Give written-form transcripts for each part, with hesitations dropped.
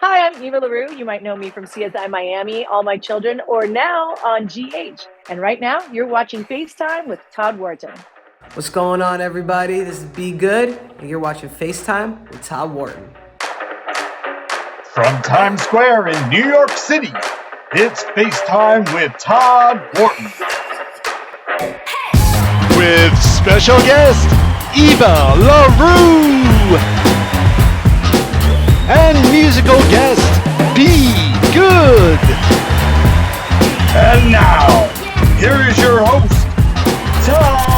Hi, I'm Eva LaRue. You might know me from CSI Miami, All My Children, or now on GH. And right now, you're watching FaceTime with Todd Wharton. What's going on, everybody? This is Be Good, and you're watching FaceTime with Todd Wharton. From Times Square in New York City, it's FaceTime with Todd Wharton. With special guest, Eva LaRue. And musical guest, Be Good. And now, here is your host, Todd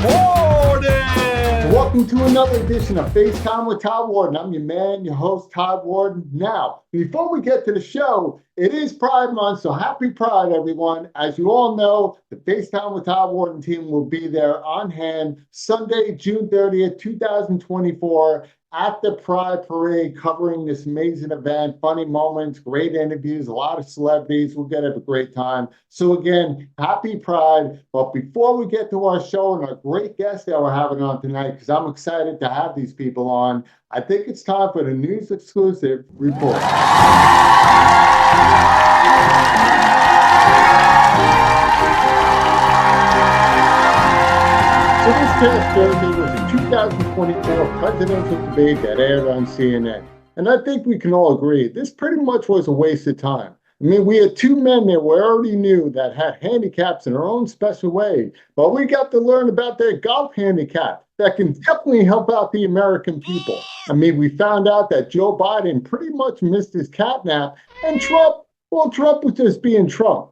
Wharton. Welcome to another edition of FaceTime with Todd Wharton. I'm your man, your host, Todd Wharton. Now, before we get to the show, it is Pride Month, so happy Pride, everyone. As you all know, the FaceTime with Todd Wharton team will be there on hand Sunday, June 30th, 2024. At the Pride Parade, covering this amazing event, funny moments, great interviews, a lot of celebrities. We'll get a great time. So again, happy Pride. But before we get to our show and our great guests that we're having on tonight, because I'm excited to have these people on, I think it's time for the news exclusive report. So this past Thursday was the 2024 presidential debate that aired on CNN. And I think we can all agree, this pretty much was a waste of time. I mean, we had two men that we already knew that had handicaps in their own special way, but we got to learn about their golf handicap that can definitely help out the American people. I mean, we found out that Joe Biden pretty much missed his catnap, and Trump was just being Trump.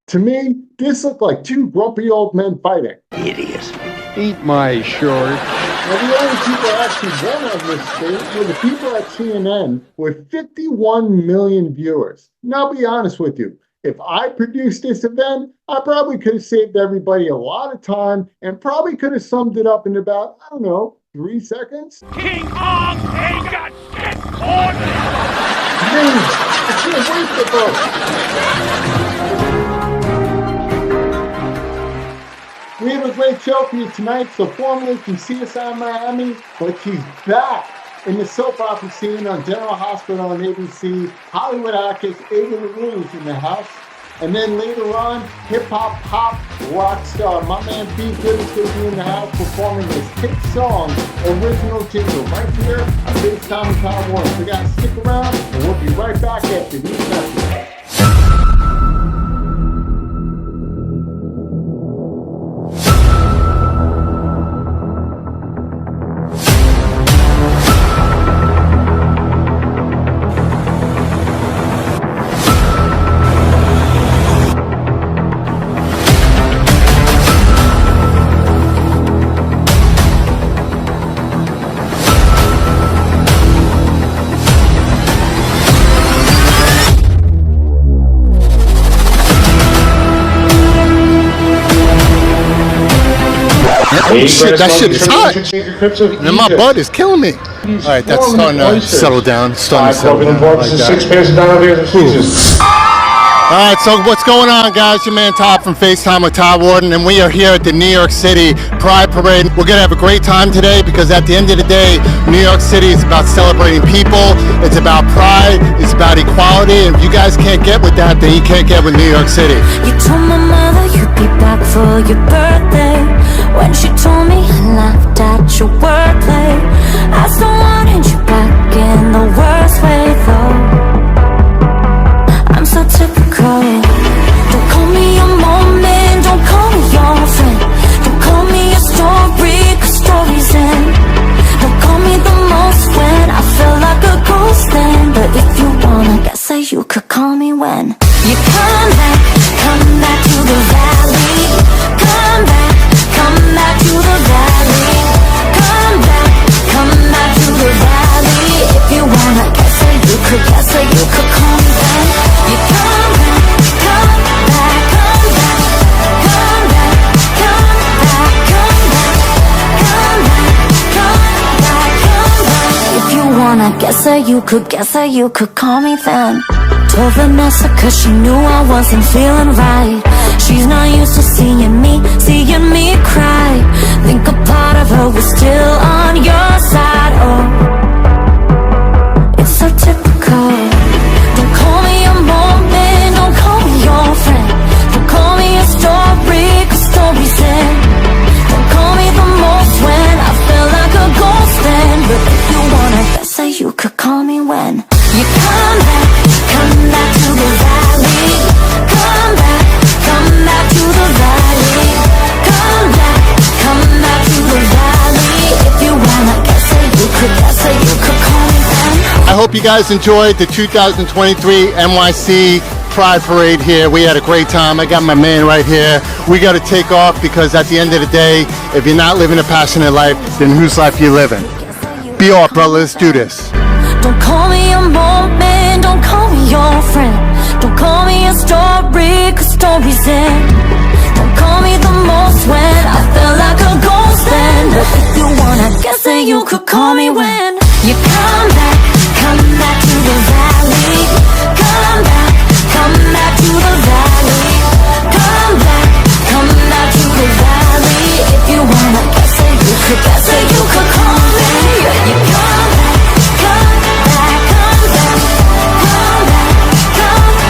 To me, this looked like two grumpy old men fighting. Idiot. Eat my short. Now, the only people actually won on this debate were the people at CNN with 51 million viewers. Now, I'll be honest with you. If I produced this event, I probably could have saved everybody a lot of time and probably could have summed it up in about, 3 seconds. King Kong ain't got shit on it. I can't wait to vote. We have a great show for you tonight. So formerly from CSI Miami, but she's back in the soap opera scene on General Hospital on ABC. Hollywood actress Eva LaRue is in the house. And then later on, hip-hop pop rock star, my man B. Good is going to be in the house performing his hit song, Original Jingle, right here on FaceTime with Todd Wharton. So you guys stick around, and we'll be right back after these messages. Shit, that shit is hot. And my butt is killing me. All right, that's starting to settle down. All right, so what's going on, guys? Your man Todd from FaceTime with Todd Wharton, and we are here at the New York City Pride Parade. We're going to have a great time today because at the end of the day, New York City is about celebrating people. It's about pride. It's about equality. And if you guys can't get with that, then you can't get with New York City. You told my mother you'd be back for your birthday. When she told me, I laughed at your wordplay. I still wanted you back in the worst way, though. I'm so typical. Don't call me a moment, don't call me your friend. Don't call me a story, 'cause stories end. Don't call me the most when I feel like a ghost then. But if you wanna, guess that you could call me when you come back to the valley. Come back to the valley. Come back to the valley. If you wanna, guess that you could call me then. You come back, come back, come back, come back, come back, come back, come back, come back. If you wanna, guess that you could call me then. Told Vanessa 'cause she knew I wasn't feeling right. She's not used to seeing me cry. Think a part of her was still on your side, oh. could call me when you come back to the valley. Come back to the valley. Come back to the valley. If you wanna guess it, you could call me then. I hope you guys enjoyed the 2023 NYC Pride Parade here. We had a great time. I got my man right here. We got to take off because at the end of the day, if you're not living a passionate life, then whose life you living? Be off, brother. Let's do this. Don't call me a moment, don't call me your friend. Don't call me a story, 'cause stories end. Don't call me the most when I feel like a ghost then. But if you wanna guess it, you could call me when you come back to the valley. Come back to the valley. Come back to the valley. If you wanna guess it, you could guess it, you could call me. You come back, come back, come back, come back, come back, come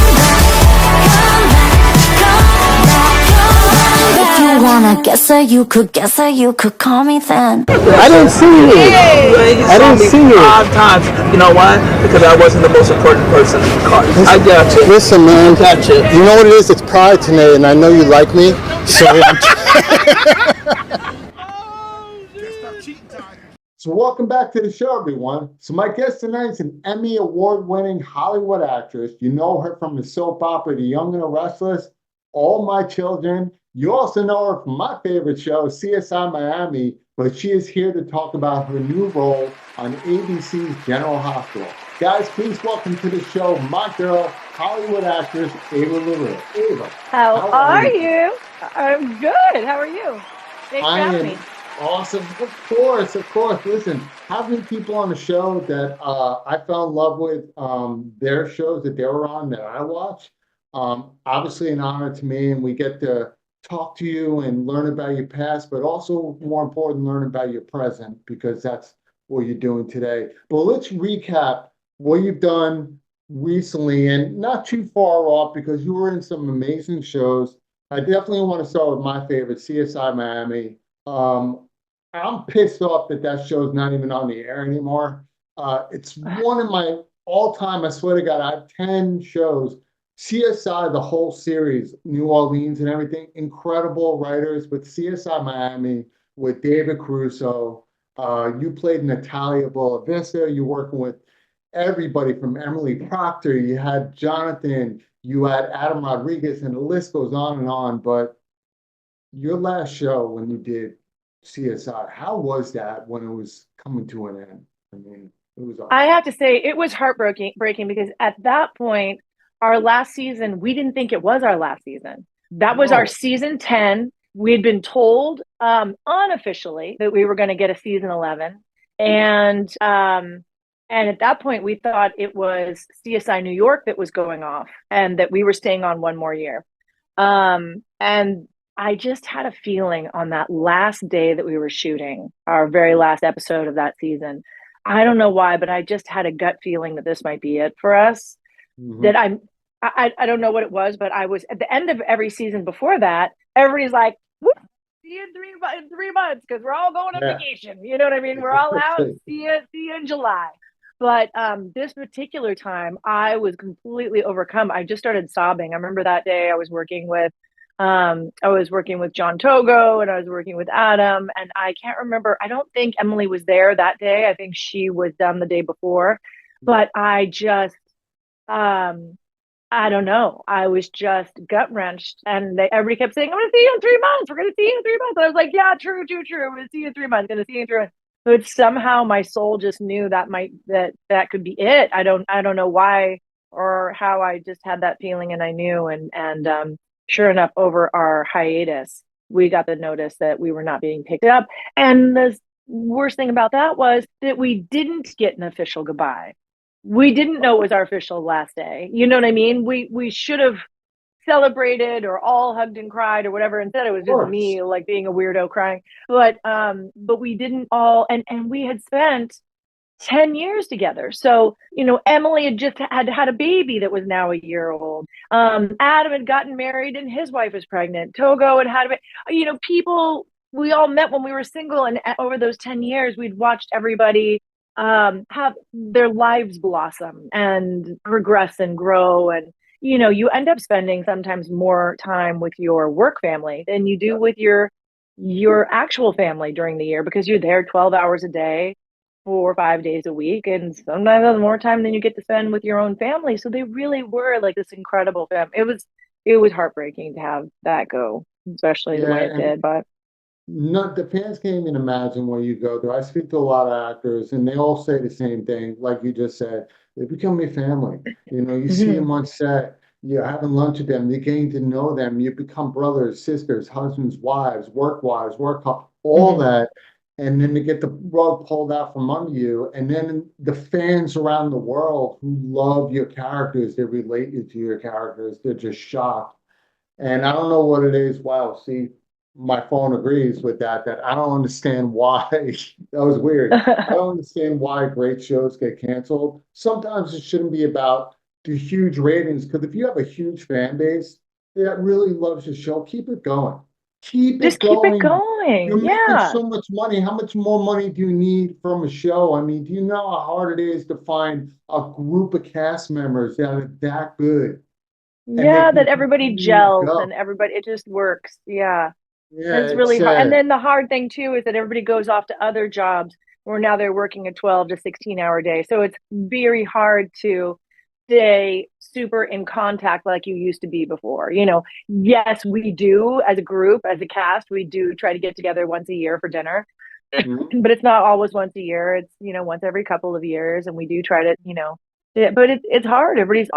back, come back, come back. If you wanna guess it, you could guess it, you could call me then. I didn't see you. I didn't see you. 5 times. You know why? Because I wasn't the most important person in the car. I got you. Listen, man. Got you. You know what it is? It's Pride tonight, and I know you like me. So So welcome back to the show, everyone. So my guest tonight is an Emmy award-winning Hollywood actress. You know her from the soap opera The Young and the Restless, All My Children. You also know her from my favorite show, CSI Miami, but she is here to talk about her new role on ABC's General Hospital. Guys, please welcome to the show my girl, Hollywood actress Eva LaRue. Eva. How are you? I'm good. How are you? Thanks for having me. Awesome. Of course. Listen, having people on the show that I fell in love with, their shows that they were on that I watch, obviously an honor to me, and we get to talk to you and learn about your past, but also more important, learn about your present, because that's what you're doing today. But let's recap what you've done recently, and not too far off, because you were in some amazing shows. I definitely want to start with my favorite, CSI Miami. I'm pissed off that show's not even on the air anymore. It's one of my all-time, I swear to God, I have 10 shows. CSI, the whole series, New Orleans and everything, incredible writers, but CSI Miami with David Caruso. You played Natalia Vista. You're working with everybody from Emily Proctor. You had Jonathan. You had Adam Rodriguez, and the list goes on. But your last show when you did CSI, how was that when it was coming to an end? I mean, it was awesome. I have to say it was heartbreaking because at that point, our last season, we didn't think it was our last season. That was our season 10. We'd been told unofficially that we were going to get a season 11. And at that point, we thought it was CSI New York that was going off and that we were staying on one more year. And I just had a feeling on that last day that we were shooting our very last episode of that season. I don't know why, but I just had a gut feeling that this might be it for us. Mm-hmm. That I don't know what it was, but I was at the end of every season before that. Everybody's like, "See you in 3 months because we're all going on vacation." You know what I mean? We're all out. See you in July. But this particular time, I was completely overcome. I just started sobbing. I remember that day I was working with John Togo, and I was working with Adam, and I can't remember. I don't think Emily was there that day. I think she was done the day before. But I just, I don't know. I was just gut wrenched, and everybody kept saying, "I'm going to see you in 3 months. We're going to see you in 3 months." And I was like, "Yeah, true. We're going to see you in 3 months. Going to see you in 3 months." But somehow my soul just knew that could be it. I don't know why or how. I just had that feeling, and I knew. And sure enough, over our hiatus, we got the notice that we were not being picked up. And the worst thing about that was that we didn't get an official goodbye. We didn't know it was our official last day. You know what I mean? We should have celebrated or all hugged and cried or whatever. Instead, it was just me like being a weirdo crying. But we didn't all, and we had spent 10 years together. So, Emily had just had a baby that was now a year old. Adam had gotten married and his wife was pregnant. Togo had a baby. People, we all met when we were single. And over those 10 years, we'd watched everybody have their lives blossom and progress and grow. And, you end up spending sometimes more time with your work family than you do with your actual family during the year, because you're there 12 hours a day, 4 or 5 days a week. And sometimes that's more time than you get to spend with your own family. So they really were like this incredible family. It was heartbreaking to have that go, especially the way it did. But no, the fans can't even imagine where you go there. I speak to a lot of actors, and they all say the same thing, like you just said. They become your family. You see them on set, you're having lunch with them, you're getting to know them, you become brothers, sisters, husbands, wives, all Mhm. that. And then to get the rug pulled out from under you, and then the fans around the world who love your characters, they relate you to your characters, they're just shocked. And I don't know what it is. Wow, see, my phone agrees with that, that I don't understand why. That was weird. I don't understand why great shows get canceled. Sometimes it shouldn't be about the huge ratings, because if you have a huge fan base that really loves your show, keep it going. Keep it Just keep it going. going. You're making Yeah. so much money. How much more money do you need from a show? I mean, do you know how hard it is to find a group of cast members that are that good and they Yeah, can that everybody continue to gels go? and everybody, it just works. Yeah. Yeah, And it's it's really hard. And then the hard thing too is that everybody goes off to other jobs where now they're working a 12 to 16-hour day. So it's very hard to stay super in contact like you used to be before. Yes, we do as a group, as a cast, we do try to get together once a year for dinner, Mhm. but it's not always once a year. It's, once every couple of years. And we do try to, but it's hard. Everybody, is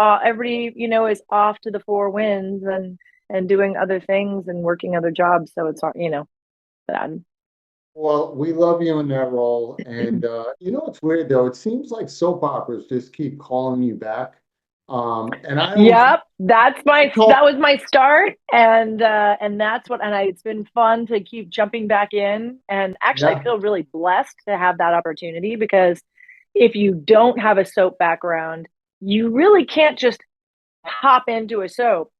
off to the four winds and doing other things and working other jobs. So it's, sad. Well, we love you in that role. And it's weird though. It seems like soap operas just keep calling you back. And I always Yep, that call, was my start, and that's it's been fun to keep jumping back in. And actually, I yeah. feel really blessed to have that opportunity, because if you don't have a soap background, you really can't just hop into a soap,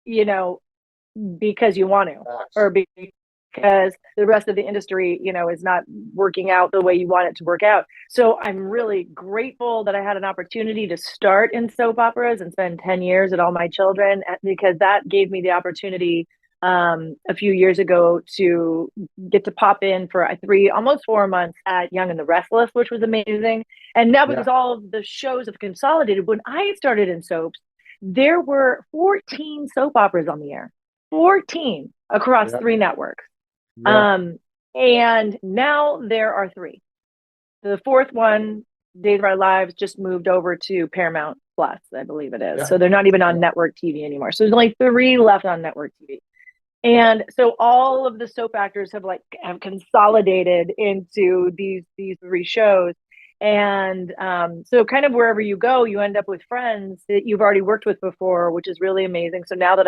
you know, because you want to, or because the rest of the industry, is not working out the way you want it to work out. So I'm really grateful that I had an opportunity to start in soap operas and spend 10 years at All My Children, because that gave me the opportunity a few years ago to get to pop in for almost 4 months at Young and the Restless, which was amazing. And now, Yeah. because all of the shows have consolidated, when I started in soaps, there were 14 soap operas on the air, 14 across Yeah. 3 networks. Yeah. Um, and now there are 3. The fourth one, Days of Our Lives, just moved over to Paramount Plus, I believe it is. Yeah. So they're not even on Yeah. network TV anymore. So there's only 3 left on network TV. And so all of the soap actors have consolidated into these 3 shows. And so kind of wherever you go, you end up with friends that you've already worked with before, which is really amazing. So now that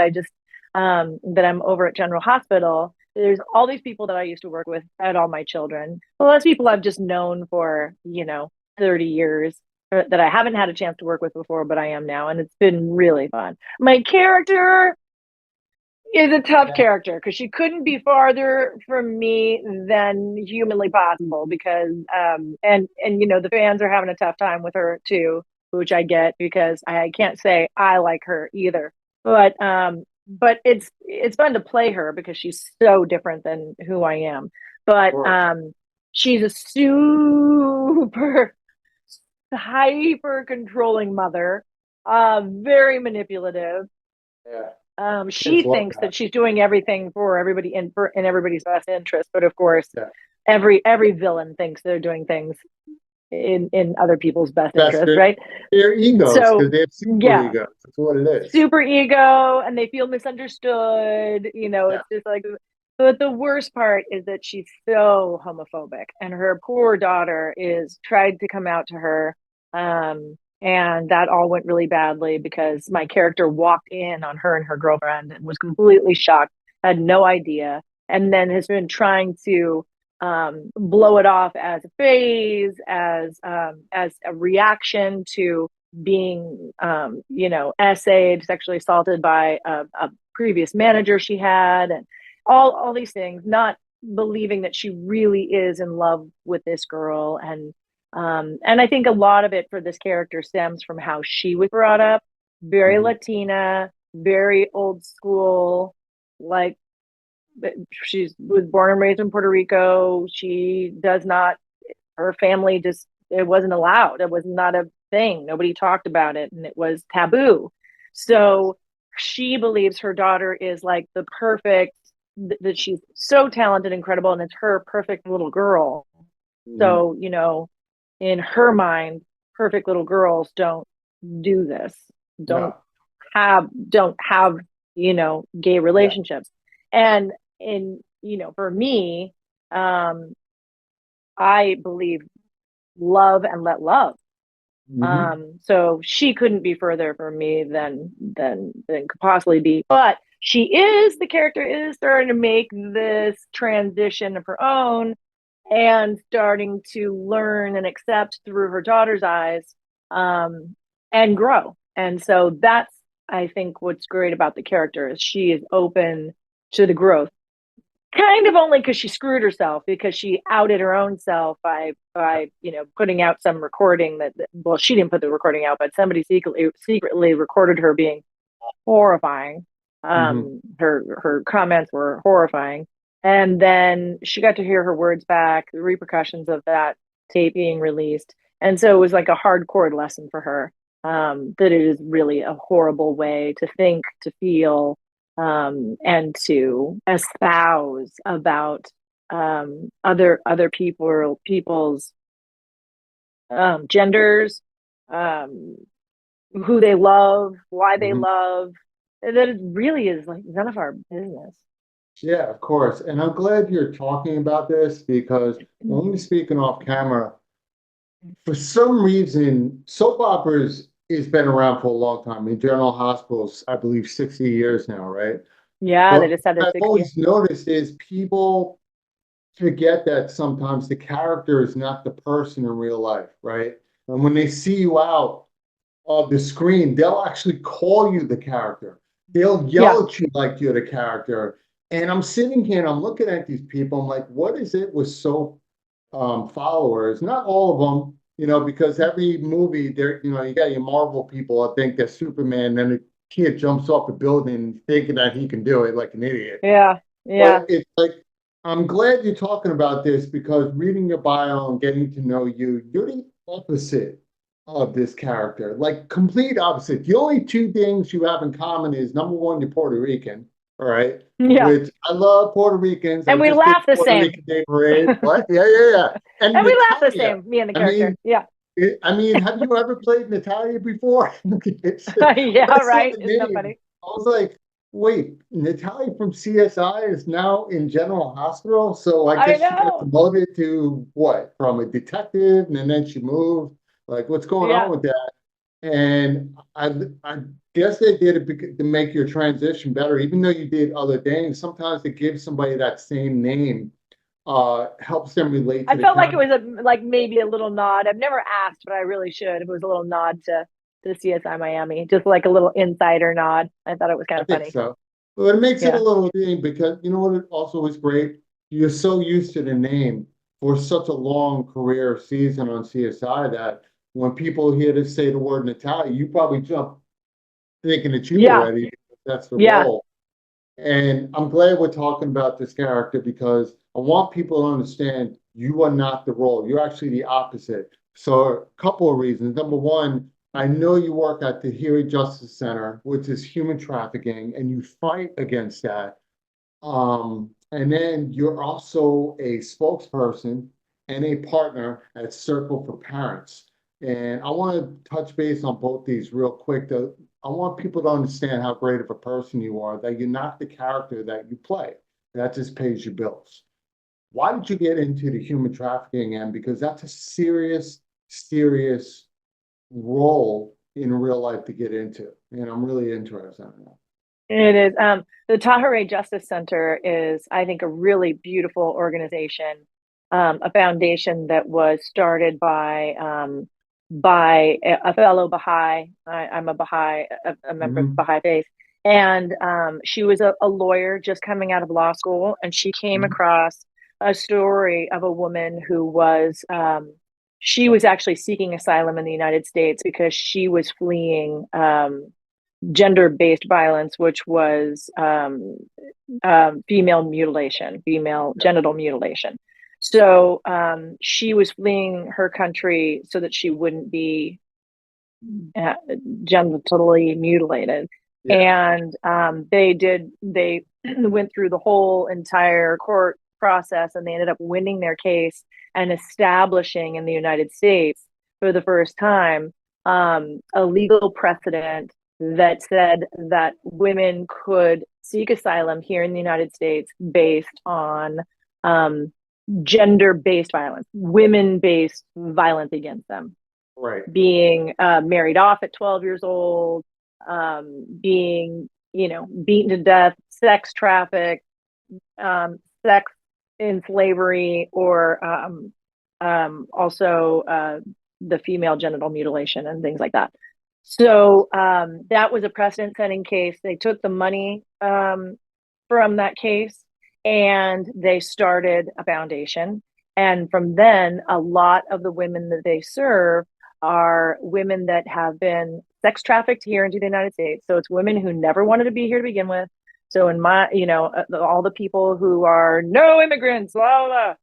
that I'm over at General Hospital, there's all these people that I used to work with at All My Children. A lot of people I've just known for, 30 years, that I haven't had a chance to work with before, but I am now. And it's been really fun. My character is a tough Yeah. character, because she couldn't be farther from me than humanly possible, because the fans are having a tough time with her too, which I get, because I can't say I like her either. But it's fun to play her because she's so different than who I am. Of But course. she's a super hyper controlling mother, very manipulative. Yeah. She Kids love thinks that. that she's doing everything for everybody in everybody's best interest, but of course, Yeah. every villain thinks they're doing things in other people's best Best interest, right? their egos, So because they have super yeah, egos. That's what it is. super ego, and they feel misunderstood. Yeah. It's just like. But the worst part is that she's so homophobic, and her poor daughter is tried to come out to her. And that all went really badly, because my character walked in on her and her girlfriend and was completely shocked, had no idea, and then has been trying to blow it off as a phase, as a reaction to being, essayed, sexually assaulted by a previous manager she had, and all these things, not believing that she really is in love with this girl. And And I think a lot of it for this character stems from how she was brought up, very Latina, very old school, like she was born and raised in Puerto Rico. She does not, her family just, it wasn't allowed. It was not a thing. Nobody talked about it and it was taboo. So she believes her daughter is like the perfect, that she's so talented, incredible, and it's her perfect little girl. So, you know, in her mind, perfect little girls don't do this, don't have, you know, gay relationships. And you know, for me, I believe love and let love. So she couldn't be further from me than could possibly be. But the character is starting to make this transition of her own and starting to learn and accept through her daughter's eyes, and grow. And so that's, I think, what's great about the character is she is open to the growth. Kind of only because she screwed herself, because she outed her own self by you know, putting out some recording that, well, she didn't put the recording out, but somebody secretly recorded her being horrifying. Her comments were horrifying, and then she got to hear her words back, the repercussions of that tape being released, and so it was like a hardcore lesson for her, that it is really a horrible way to think, to feel, and to espouse about other people's genders, who they love, why they love. That it really is like none of our business. Yeah, of course. And I'm glad you're talking about this because when we're speaking off camera, for some reason, soap operas has been around for a long time. In general hospitals, I believe 60 years now, right? Yeah, But they just had what a I've 60. always noticed is people forget that sometimes the character is not the person in real life, right? And when they see you out of the screen, they'll actually call you the character. They'll yell at you like you're the character. And I'm sitting here and I'm looking at these people. I'm like, what is it with soap followers? Not all of them, you know, because every movie there, you know, you got your Marvel people. I think that Superman, then a kid jumps off a building thinking that he can do it like an idiot. Yeah. But it's like, I'm glad you're talking about this because reading your bio and getting to know you, you're the opposite of this character, like complete opposite. The only two things you have in common is number one, you're Puerto Rican, all right? Yeah. Which I love Puerto Ricans. And I we just did laugh the Puerto same. Rican Day Parade. What? Yeah. And we laugh the Natalia. same, me and the I character. mean, Yeah. I mean, have you ever played Natalia before? Yeah, right. Isn't that funny? I was like, wait, Natalia from CSI is now in General Hospital? So I guess she got promoted to what? From a detective and then she moved? Like, what's going on with that? And I guess they did it to make your transition better, even though you did other things. Sometimes to give somebody that same name helps them relate to I felt like it was like maybe a little nod. I've never asked, but I really should. If it was a little nod to CSI Miami, just like a little insider nod. I thought it was kind of funny. So, but it makes it a little thing because you know what? It also is great. You're so used to the name for such a long career season on CSI that when people hear to say the word Natalia, you probably jump thinking it's you already. That's the role. And I'm glad we're talking about this character because I want people to understand you are not the role. You're actually the opposite. So a couple of reasons. Number one, I know you work at the Hearing Justice Center, which is human trafficking, and you fight against that. And then you're also a spokesperson and a partner at Circle for Parents. And I want to touch base on both these real quick. I want people to understand how great of a person you are, that you're not the character that you play. That just pays your bills. Why did you get into the human trafficking end? Because that's a serious, serious role in real life to get into. And I'm really interested in that. It is. The Tahoe Justice Center is, I think, a really beautiful organization, a foundation that was started by a fellow Baha'i. I'm a Baha'i, a member of the Baha'i faith. And she was a lawyer just coming out of law school. And she came across a story of a woman who was she was actually seeking asylum in the United States because she was fleeing gender-based violence, which was female mutilation, female genital mutilation. So she was fleeing her country so that she wouldn't be genitally mutilated. Yeah. And they went through the whole entire court process, and they ended up winning their case and establishing in the United States for the first time a legal precedent that said that women could seek asylum here in the United States based on gender-based violence, women-based violence against them. Right. Being married off at 12 years old, being, beaten to death, sex trafficked, sex in slavery, or also the female genital mutilation and things like that. So that was a precedent-setting case. They took the money from that case and they started a foundation. And from then, a lot of the women that they serve are women that have been sex trafficked here into the United States. So it's women who never wanted to be here to begin with. So in my, all the people who are no immigrants, blah, blah, blah,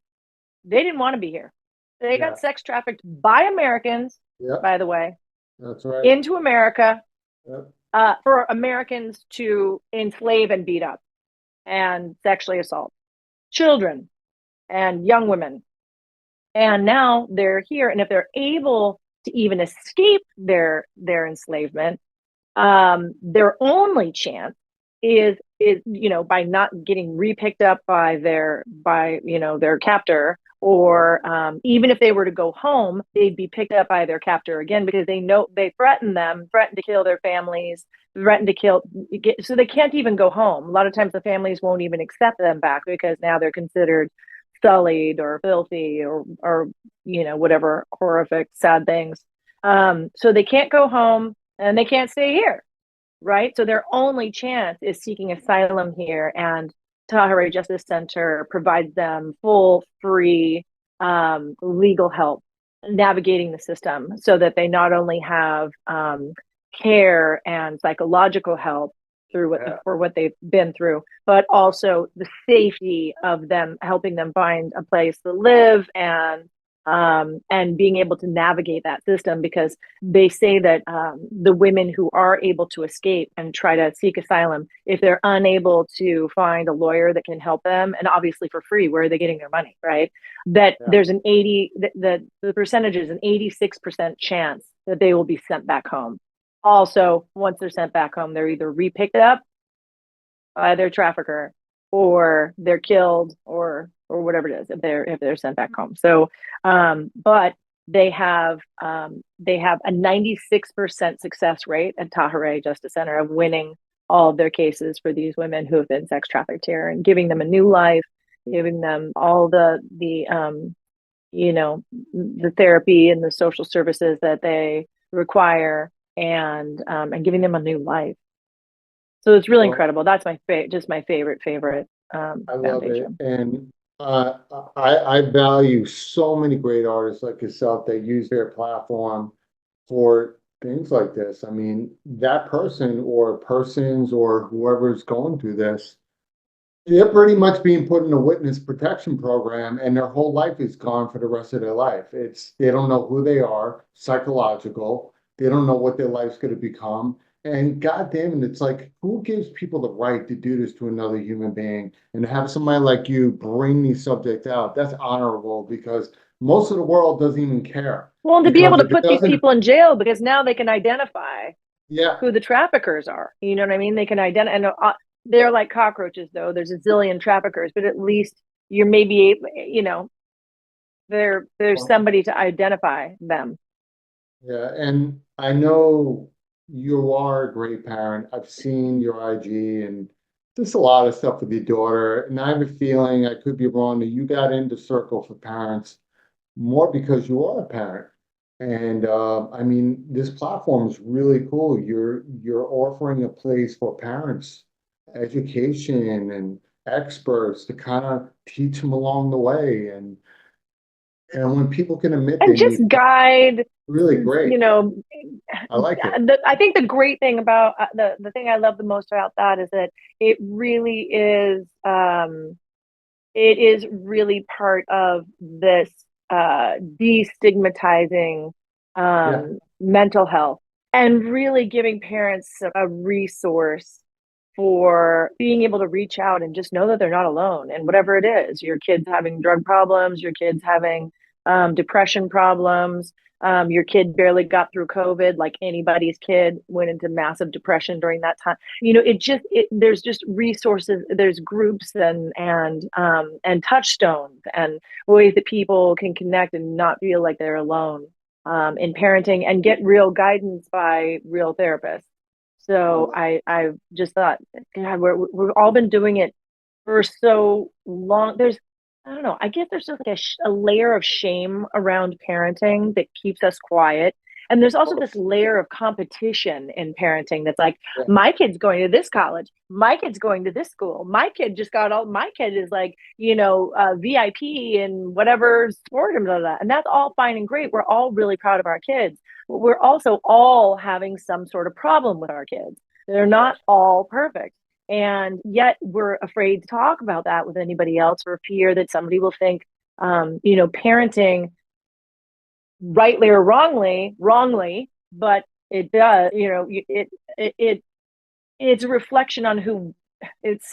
they didn't want to be here. They got sex trafficked by Americans, by the way. That's right. Into America for Americans to enslave and beat up and sexually assault children and young women. And now they're here. And if they're able to even escape their enslavement, their only chance is by not getting repicked up by their captor, or even if they were to go home, they'd be picked up by their captor again, because they threaten to kill their families, so they can't even go home. A lot of times the families won't even accept them back because now they're considered sullied or filthy or whatever horrific, sad things. So they can't go home and they can't stay here, right? So their only chance is seeking asylum here, and Tahirih Justice Center provides them full, free legal help navigating the system, so that they not only have care and psychological help for what they've been through, but also the safety of them, helping them find a place to live and being able to navigate that system, because they say that the women who are able to escape and try to seek asylum, if they're unable to find a lawyer that can help them, and obviously for free, where are they getting their money, right? There's the percentage is an 86% chance that they will be sent back home. Also, once they're sent back home, they're either repicked up by their trafficker, or they're killed, or whatever it is, if they're sent back home. So, but they have a 96% success rate at Tahirih Justice Center of winning all of their cases for these women who have been sex trafficked here, and giving them a new life, giving them all the therapy and the social services that they require, and giving them a new life. So it's really incredible. That's my favorite I love foundation. it. And I value so many great artists like yourself that use their platform for things like this. I mean, that person or persons or whoever's going through this, they're pretty much being put in a witness protection program, and their whole life is gone for the rest of their life. They don't know who they are, psychological. They don't know what their life's going to become. And God damn it, it's like, who gives people the right to do this to another human being? And to have somebody like you bring these subjects out, that's honorable, because most of the world doesn't even care. Well, and to be able to Because put these people in jail, because now they can identify Yeah, who the traffickers are. You know what I mean? They can identify. And they're like cockroaches, though. There's a zillion traffickers, but at least you're maybe, there's somebody to identify them. yeah. And I know you are a great parent. I've seen your IG and just a lot of stuff with your daughter. And I have a feeling, I could be wrong, that you got into Circle for Parents more because you are a parent. And I mean, this platform is really cool. You're offering a place for parents, education and experts to kind of teach them along the way. And And when people can admit and they just need guide, really great. you know, I like it. I think the great thing about the thing I love the most about that is that it really is, it is really part of this destigmatizing Yeah. mental health and really giving parents a resource for being able to reach out and just know that they're not alone and whatever it is. Your kid's having drug problems, your kid's having depression problems, your kid barely got through COVID, like anybody's kid went into massive depression during that time. You know, there's just resources, there's groups and touchstones and ways that people can connect and not feel like they're alone in parenting and get real guidance by real therapists. So I just thought, God, we've all been doing it for so long. I don't know. I guess there's just like a layer of shame around parenting that keeps us quiet. And there's also this layer of competition in parenting that's like, my kid's going to this college, my kid's going to this school, my kid my kid is like, VIP in whatever sport and blah, blah, blah. And that's all fine and great. We're all really proud of our kids. But we're also all having some sort of problem with our kids. They're not all perfect. And yet we're afraid to talk about that with anybody else for fear that somebody will think, parenting rightly or wrongly, but it does, it's a reflection on it's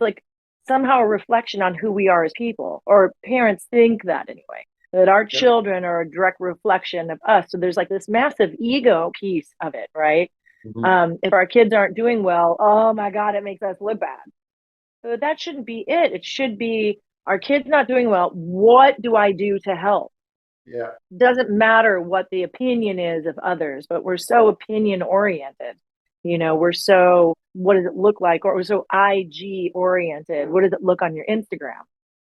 like somehow a reflection on who we are as people, or parents think that anyway, that our children are a direct reflection of us. So there's like this massive ego piece of it, right? If our kids aren't doing well, oh my God, it makes us look bad. So that shouldn't be it. It should be, our kids not doing well. What do I do to help? Yeah. Doesn't matter what the opinion is of others, but we're so opinion oriented. We're so, what does it look like? Or we're so IG oriented. What does it look on your Instagram?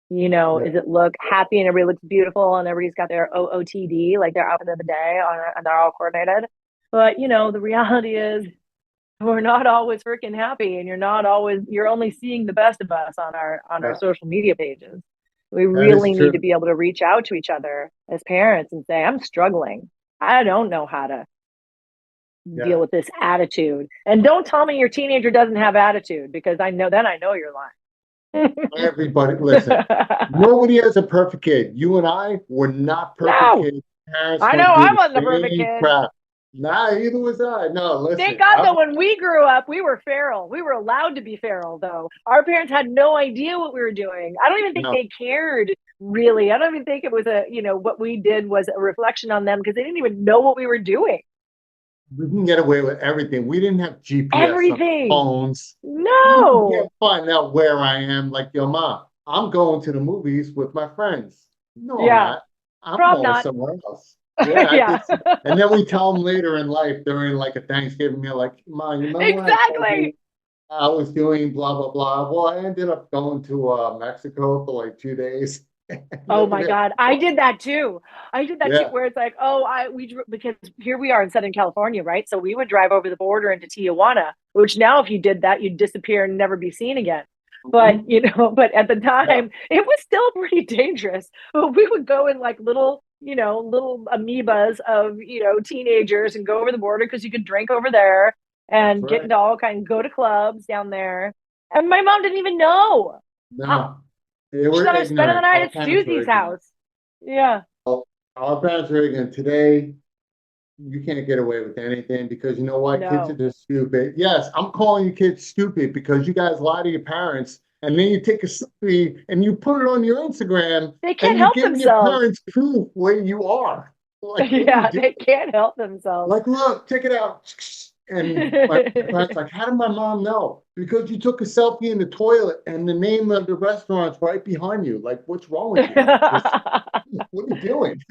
Does it look happy and everybody looks beautiful and everybody's got their OOTD, like their outfit of the day and they're all coordinated? But, the reality is we're not always freaking happy, and you're only seeing the best of us on our social media pages. We really need to be able to reach out to each other as parents and say, I'm struggling. I don't know how to deal with this attitude. And don't tell me your teenager doesn't have attitude, because I know you're lying. Everybody, listen, nobody has a perfect kid. You and I were not perfect kids. Parents I know I wasn't a perfect kid. Crap. Nah, either was I. No, listen. Thank God, though, when we grew up, we were feral. We were allowed to be feral, though. Our parents had no idea what we were doing. I don't even think they cared, really. I don't even think it was what we did was a reflection on them, because they didn't even know what we were doing. We can get away with everything. We didn't have GPS everything. Phones. No. You can't find out where I am like your mom. I'm going to the movies with my friends. No, I'm not. I'm going somewhere else. Yeah. And then we tell them later in life during like a Thanksgiving meal, like, Mom, you remember exactly. I was doing blah, blah, blah. Well, I ended up going to Mexico for like 2 days. Oh my God. I did that too. Too, where it's like, because here we are in Southern California, right? So we would drive over the border into Tijuana, which now if you did that, you'd disappear and never be seen again. But, but at the time, it was still pretty dangerous. But we would go in like little amoebas of, teenagers and go over the border because you could drink over there and get into all kinds, go to clubs down there. And my mom didn't even know. No. She thought I was spending the night at Susie's house. Yeah. Well, our parents are ignorant. Today, you can't get away with anything because you know what? No. Kids are just stupid. Yes, I'm calling you kids stupid because you guys lie to your parents and then you take a selfie and you put it on your Instagram. They can't help themselves. And you give your parents proof where you are. Like, they can't help themselves. Like, look, check it out. And my parents like, how did my mom know? Because you took a selfie in the toilet and the name of the restaurant's right behind you. Like, what's wrong with you? What are you doing?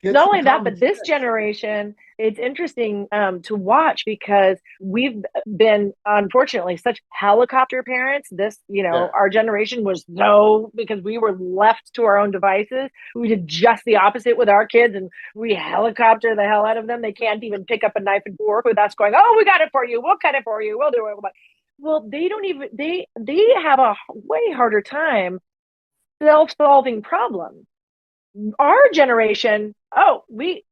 Not only that, but this generation, it's interesting to watch because we've been, unfortunately, such helicopter parents. Our generation was because we were left to our own devices. We did just the opposite with our kids, and we helicopter the hell out of them. They can't even pick up a knife and fork with us going, oh, we got it for you. We'll cut it for you. We'll do it. Well, they have a way harder time self-solving problems. our generation, we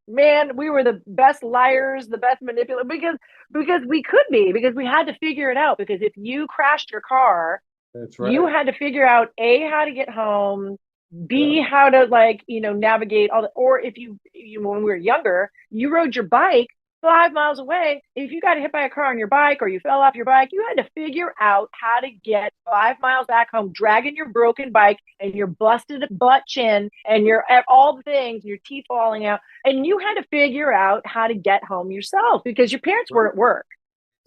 were the best liars, the best manipulators, because we could be, because we had to figure it out. Because if you crashed your car, That's right. you had to figure out A, how to get home, B, how to navigate all the, or if you when we were younger, you rode your bike 5 miles away. If you got hit by a car on your bike or you fell off your bike, you had to figure out how to get 5 miles back home, dragging your broken bike and your busted butt chin and your all the things, your teeth falling out. And you had to figure out how to get home yourself because your parents were at work.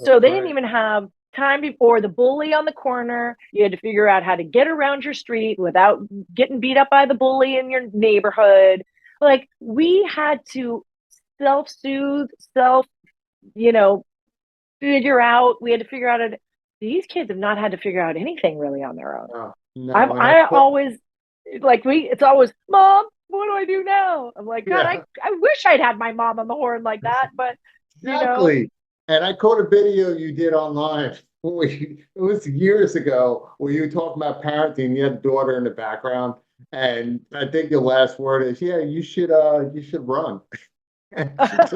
So they didn't even have time before the bully on the corner. You had to figure out how to get around your street without getting beat up by the bully in your neighborhood. Like, we had to self-soothe, figure out. We had to figure out it. These kids have not had to figure out anything really on their own. No, I always it's always, Mom, what do I do now? I'm like, God, I wish I'd had my mom on the horn like that, but exactly. And I caught a video you did online. It was years ago where you were talking about parenting. You had a daughter in the background, and I think your last word is, "Yeah, you should run." It's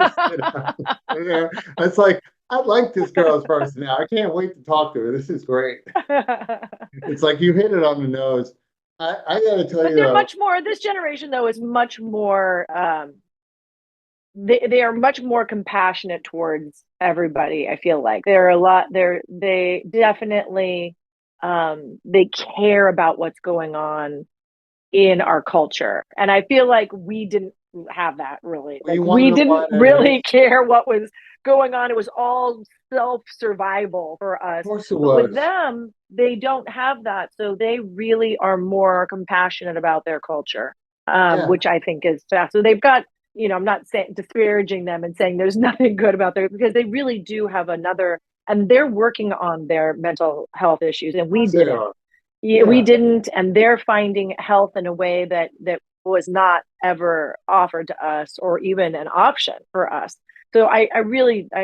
like, I like this girl's personality. I can't wait to talk to her. This is great. It's like you hit it on the nose. I got to tell you, they're much more. This generation, though, is much more. They are much more compassionate towards everybody. I feel like they definitely they care about what's going on in our culture, and I feel like we didn't have that really. Like, we didn't really care what was going on. It was all self-survival for us. Of course it but was. With them, they don't have that, so they really are more compassionate about their culture, which I think is fast. So they've got, I'm not disparaging them and saying there's nothing good about them, because they really do have and they're working on their mental health issues, and we didn't. We didn't, and they're finding health in a way that was not ever offered to us, or even an option for us. So I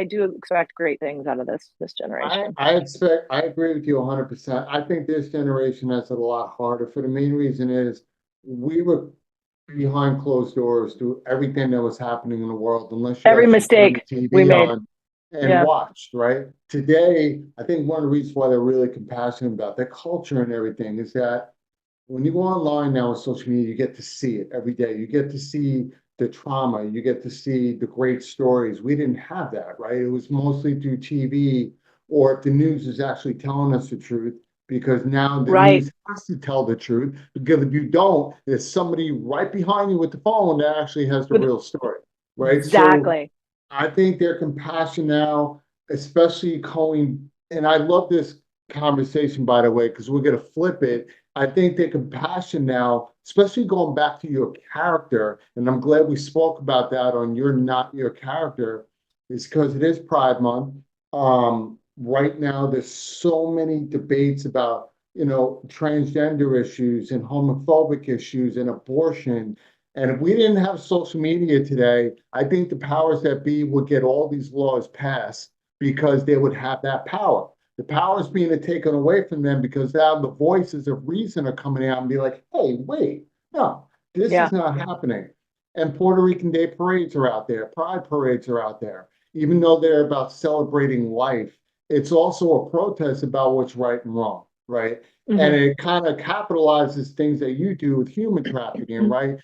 do expect great things out of this generation. I agree with you 100%. I think this generation has it a lot harder. For the main reason is we were behind closed doors to everything that was happening in the world, unless you every mistake we made and watched, right? Today, I think one of the reasons why they're really compassionate about their culture and everything is that when you go online now on social media, you get to see it every day. You get to see the trauma. You get to see the great stories. We didn't have that, right? It was mostly through TV, or if the news is actually telling us the truth, because now the news has to tell the truth. Because if you don't, there's somebody right behind you with the phone that actually has the real story, right? Exactly. So I think their compassion now, especially going, and I love this conversation, by the way, because we're going to flip it. I think their compassion now, especially going back to your character, and I'm glad we spoke about that on You're Not Your Character, is because it is Pride Month. Right now, there's so many debates about, transgender issues and homophobic issues and abortion. And if we didn't have social media today, I think the powers that be would get all these laws passed, because they would have that power. The power is being taken away from them, because now the voices of reason are coming out and be like, hey, wait, no, this is not happening. And Puerto Rican Day parades are out there. Pride parades are out there. Even though they're about celebrating life, it's also a protest about what's right and wrong, right? Mm-hmm. And it kind of capitalizes things that you do with human trafficking, right?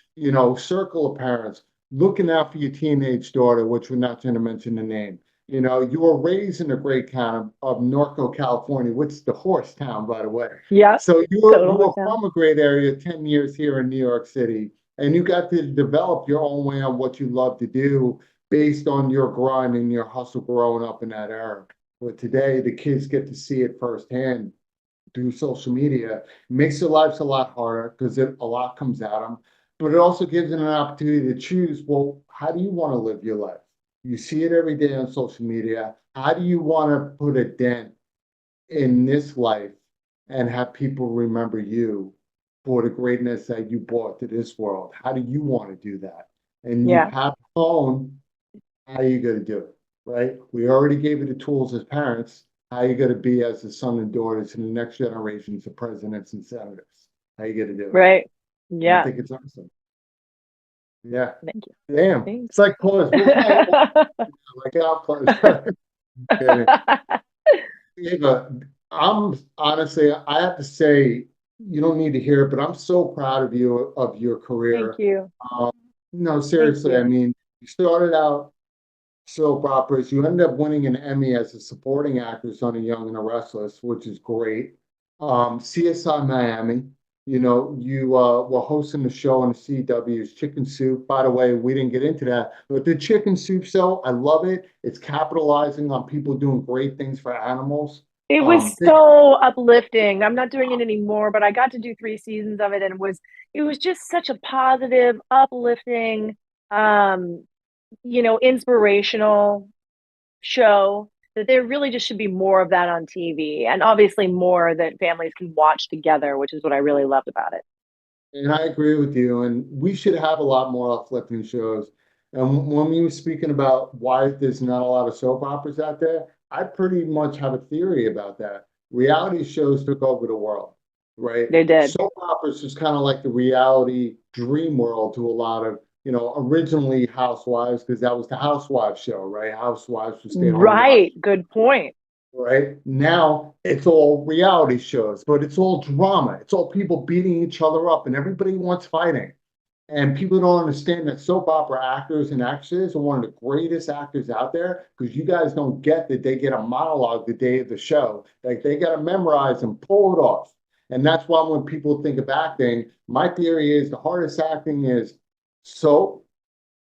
Circle of parents, looking out for your teenage daughter, which we're not going to mention the name. You were raised in the great town of Norco, California, which is the horse town, by the way. Yeah. So you were from a great area, 10 years here in New York City, and you got to develop your own way on what you love to do based on your grind and your hustle growing up in that era. But today, the kids get to see it firsthand through social media. It makes their lives a lot harder, because a lot comes at them, but it also gives them an opportunity to choose, well, how do you want to live your life? You see it every day on social media. How do you want to put a dent in this life and have people remember you for the greatness that you brought to this world? How do you want to do that? And you have a phone. How are you going to do it, right? We already gave you the tools as parents. How are you going to be as the son and daughters in the next generations of presidents and senators? How are you going to do it? Right. I Yeah. think it's awesome. Yeah. Thank you. Damn. Thanks. It's like close. Like I'll close. Kidding. Eva, I'm honestly, I have to say, you don't need to hear it, but I'm so proud of you of your career. Thank you. No, seriously, you. I mean, you started out soap operas. You ended up winning an Emmy as a supporting actress on A Young and the Restless, which is great. CSI Miami, you know, you were hosting the show on the CW's Chicken Soup. By the way, we didn't get into that, but the Chicken Soup show, I love it. It's capitalizing on people doing great things for animals. It was so uplifting. I'm not doing it anymore, but I got to do 3 seasons of it, and it was just such a positive, uplifting, inspirational show that there really just should be more of that on TV, and obviously more that families can watch together, which is what I really loved about it. And I agree with you. And we should have a lot more uplifting shows. And when we were speaking about why there's not a lot of soap operas out there, I pretty much have a theory about that. Reality shows took over the world, right? They did. Soap operas is kind of like the reality dream world to a lot of, originally Housewives, because that was the Housewives show, right? Housewives would stay home. Right. Good point. Right now, it's all reality shows, but it's all drama. It's all people beating each other up, and everybody wants fighting. And people don't understand that soap opera actors and actresses are one of the greatest actors out there, because you guys don't get that they get a monologue the day of the show. Like, they got to memorize and pull it off. And that's why when people think of acting, my theory is the hardest acting is soap.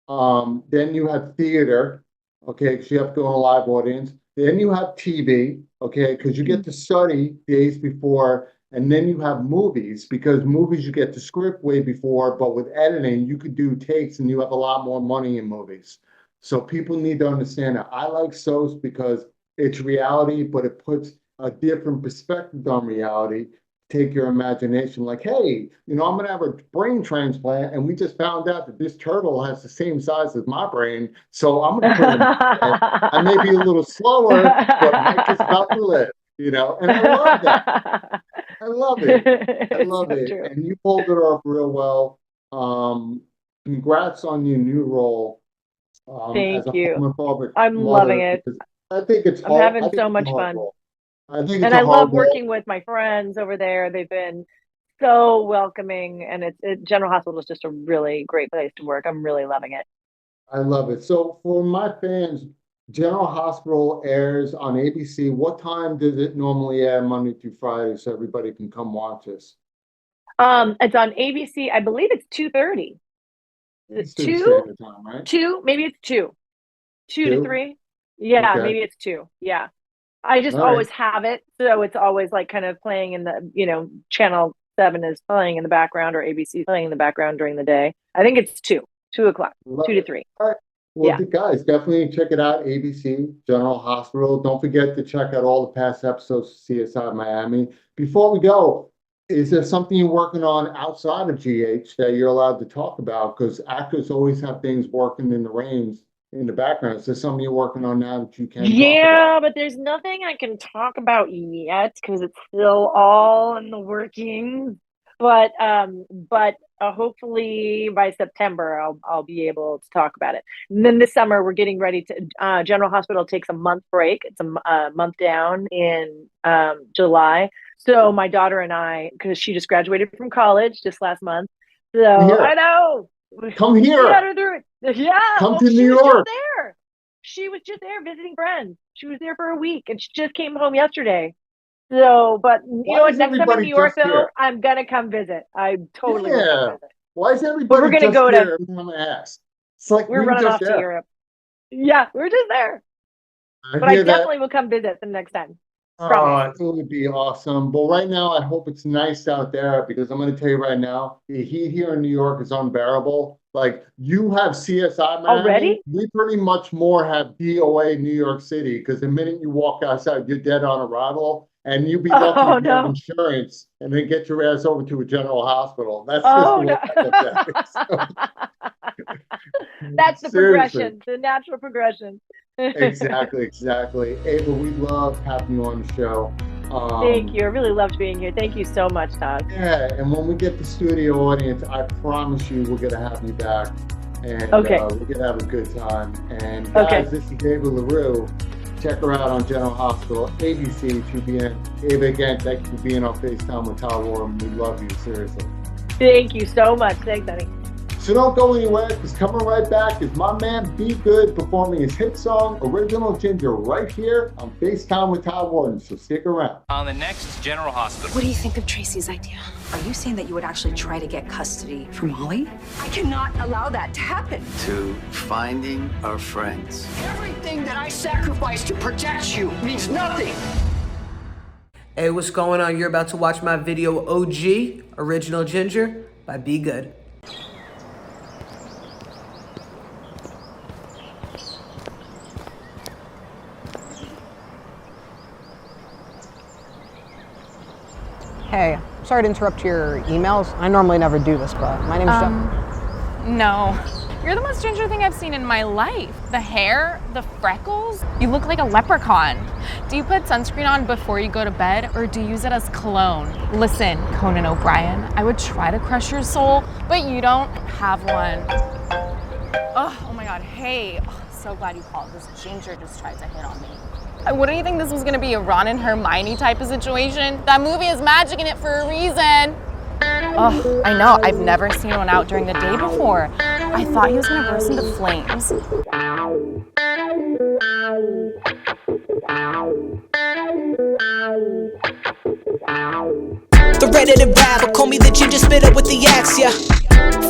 Then you have theater, okay, because you have to go in a live audience. Then you have TV, okay, because you get to study days before. And then you have movies, because movies you get the script way before, but with editing, you could do takes and you have a lot more money in movies. So people need to understand that. I like soaps because it's reality, but it puts a different perspective on reality. Take your imagination, like, hey, I'm going to have a brain transplant, and we just found out that this turtle has the same size as my brain. So I'm going to put him. I may be a little slower, but Mike is about to live, and I love that. I love it. I love it. True. And you pulled it off real well. Congrats on your new role. Thank as a you. homophobic I'm mother, loving it. I think it's I'm hard. having I think so it's a much hard fun. role. I think it's And a I hard love role. working with my friends over there. They've been so welcoming, and General Hospital is just a really great place to work. I'm really loving it. I love it. So for my fans, General Hospital airs on ABC. What time does it normally air Monday through Friday so everybody can come watch this? It's on ABC. I believe it's 2:30. It's Two? standard time, right? 2? Maybe it's 2. 2 to Two? 3? Yeah, Okay. maybe it's 2. Yeah. I just All right. always have it, so it's always like kind of playing in the, Channel 7 is playing in the background, or ABC playing in the background during the day. I think it's 2 o'clock, Love 2 to it. 3. All right. Well, Yeah. guys, definitely check it out. ABC, General Hospital. Don't forget to check out all the past episodes of CSI Miami. Before we go, is there something you're working on outside of GH that you're allowed to talk about? Because actors always have things working in the reins in the background. Is there something you're working on now that you can talk about? Yeah, but there's nothing I can talk about yet because it's still all in the workings. But hopefully by September I'll be able to talk about it. And then this summer we're getting ready to General Hospital takes a month break. It's a month down in July. So my daughter and I, because she just graduated from college just last month. So Here. I know. Come here. We got her through it. Yeah. Come to she New was York. just there. She was just there visiting friends. She was there for a week, and she just came home yesterday. So, but you know what? is Next time in everybody New York, just though, here? I'm gonna come visit. I totally will Yeah. come visit. Why is everybody we're gonna just go to- here? I'm gonna ask. It's like We're we were running just off to there. Europe. Yeah, we're just there. I But I hear that. definitely will come visit the next time. Oh, it would be awesome. But right now, I hope it's nice out there, because I'm going to tell you right now, the heat here in New York is unbearable. Like, you have CSI Miami. Already? We pretty much more have DOA New York City, because the minute you walk outside, you're dead on arrival. And you'd be lucky Oh, if you have no. insurance and then get your ass over to a general hospital. That's Oh just the way I look at it. That's the Seriously. progression, the natural progression. Exactly. Ava, we love having you on the show. Thank you. I really loved being here. Thank you so much, Todd. Yeah, and when we get the studio audience, I promise you we're going to have you back. And Okay. we're going to have a good time. And guys, this is Eva LaRue. Check her out on General Hospital, ABC, TBN. Eva, again, thank you for being on FaceTime with Todd Wharton. We love you, seriously. Thank you so much. Thanks, honey. So don't go anywhere, because coming right back is my man Be Good performing his hit song, Original Ginger, right here on FaceTime with Todd Wharton. So stick around. On the next General Hospital. What do you think of Tracy's idea? Are you saying that you would actually try to get custody for Molly? I cannot allow that to happen. To finding our friends. Everything that I sacrificed to protect you means nothing. Hey, what's going on? You're about to watch my video OG, Original Ginger, by Be Good. Hey, sorry to interrupt your emails. I normally never do this, but my name's Jeff. No. You're the most ginger thing I've seen in my life. The hair, the freckles, you look like a leprechaun. Do you put sunscreen on before you go to bed, or do you use it as cologne? Listen, Conan O'Brien, I would try to crush your soul, but you don't have one. Oh my God, hey, so glad you called. This ginger just tried to hit on me. What do you think this was gonna be, a Ron and Hermione type of situation? That movie has magic in it for a reason. Oh, I know, I've never seen one out during the day before. I thought he was gonna burst into flames. The redheaded rabble, call me the ginger spitter with the axe, yeah.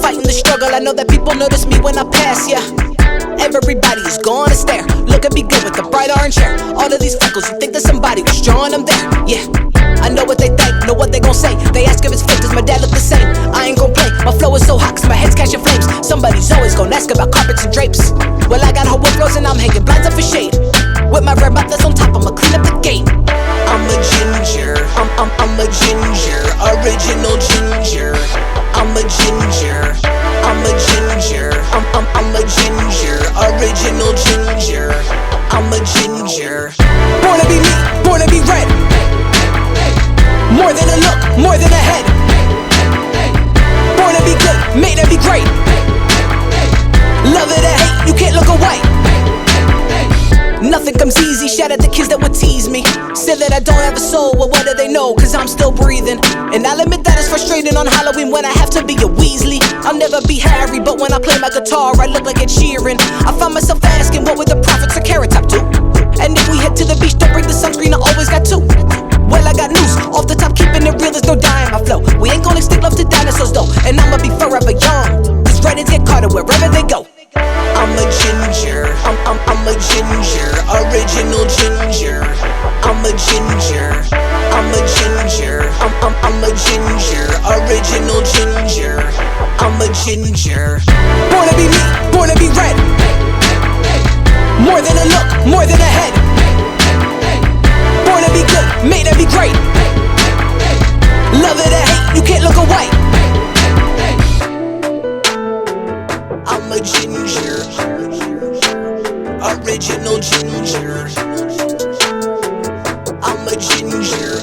Fighting the struggle, I know that people notice me when I pass, yeah. Everybody is gonna stare, look at me good with the bright orange hair. All of these freckles, you think that somebody was drawing them there, yeah. I know what they think, know what they gon' say. They ask if it's fake, does my dad look the same? I ain't gon' play, my flow is so hot cause my head's catching flames. Somebody's always gon' ask about carpets and drapes. Well, I got whole windows and I'm hanging blinds up for shade. With my red mouth that's on top, I'ma clean up the game. I'm a ginger, I'm a ginger, original ginger. I'm a ginger, I'm a ginger, I'm a ginger, original ginger. I'm a ginger. Born to be me, born to be red. More than a look, more than a head. Born to be good, made to be great. Love it or hate, you can't look away. Nothing comes easy, shout out the kids that would tease me. Said that I don't have a soul, well what do they know, cause I'm still breathing. And I'll admit that it's frustrating on Halloween when I have to be a Weasley. I'll never be Harry, but when I play my guitar I look like a cheering. I found myself asking what would the prophets of Carrot Top do? And if we head to the beach, don't bring the sunscreen, I always got two. Well, I got news, off the top keeping it real, there's no dying my flow. We ain't gonna extinct love to dinosaurs though, and I'ma be forever young. Cause redheads get caught wherever they go. I'm a ginger, I'm a ginger, original ginger. I'm a ginger, I'm a ginger, I'm a ginger, original ginger. I'm a ginger. Born to be me, born to be red. More than a look, more than a head. Born to be good, made to be great. Love it or hate, you can't look away. I'm a ginger, original ginger. I'm a ginger,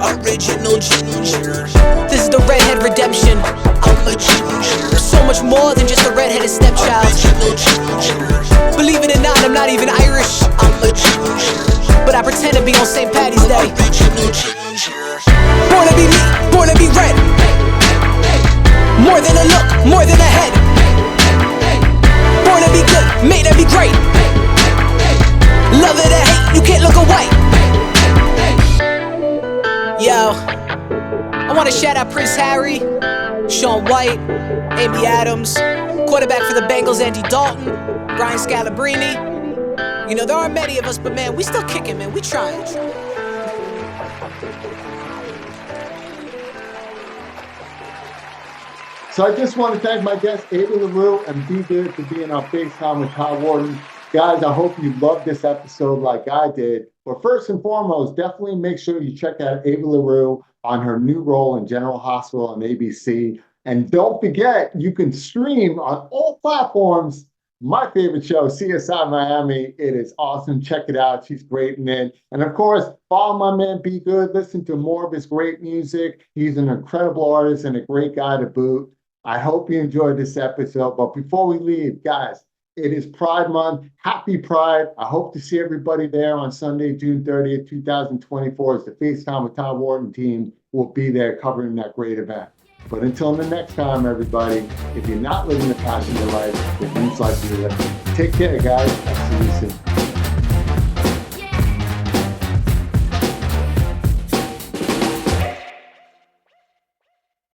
original ginger. This is the redhead redemption. I'm a ginger. So much more than just a redheaded stepchild. Original ginger. Believe it or not, I'm not even Irish. I'm a ginger, but I pretend to be on St. Patty's Day. Original ginger. Born to be me, born to be red. More than a look, more than a head. Born to be good, made to be great. Love it or hate, you can't look away. Yo, I wanna shout out Prince Harry, Shaun White, Amy Adams, quarterback for the Bengals Andy Dalton, Brian Scalabrine. You know, there aren't many of us, but man, we still kicking, man, we trying. So I just want to thank my guest, Eva LaRue, and Be Good for being on FaceTime with Todd Wharton. Guys, I hope you loved this episode like I did. But first and foremost, definitely make sure you check out Eva LaRue on her new role in General Hospital on ABC. And don't forget, you can stream on all platforms my favorite show, CSI Miami. It is awesome. Check it out. She's great in it. And of course, follow my man Be Good. Listen to more of his great music. He's an incredible artist and a great guy to boot. I hope you enjoyed this episode. But before we leave, guys, it is Pride Month. Happy Pride. I hope to see everybody there on Sunday, June 30th, 2024, as the FaceTime with Todd Wharton team will be there covering that great event. But until the next time, everybody, if you're not living the passion of your life, it means like you're living. Take care, guys. I'll see you soon.